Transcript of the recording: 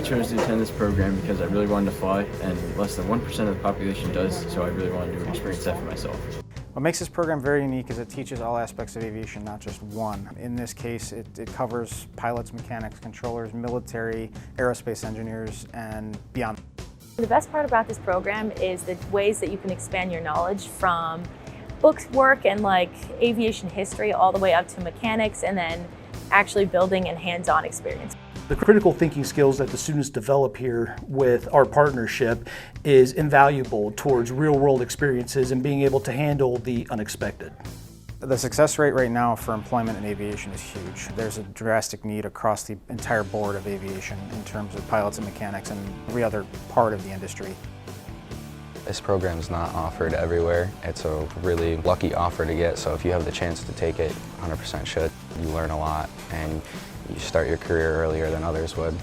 chose to attend this program because I really wanted to fly, and less than 1% of the population does, so I really wanted to experience that for myself. What makes this program very unique is it teaches all aspects of aviation, not just one. In this case, it covers pilots, mechanics, controllers, military, aerospace engineers, and beyond. The best part about this program is the ways that you can expand your knowledge from book work and aviation history all the way up to mechanics, and then actually building and hands-on experience. The critical thinking skills that the students develop here with our partnership is invaluable towards real-world experiences and being able to handle the unexpected. The success rate right now for employment in aviation is huge. There's a drastic need across the entire board of aviation in terms of pilots and mechanics and every other part of the industry. This program is not offered everywhere. It's a really lucky offer to get, so if you have the chance to take it, 100% should. You learn a lot and you start your career earlier than others would.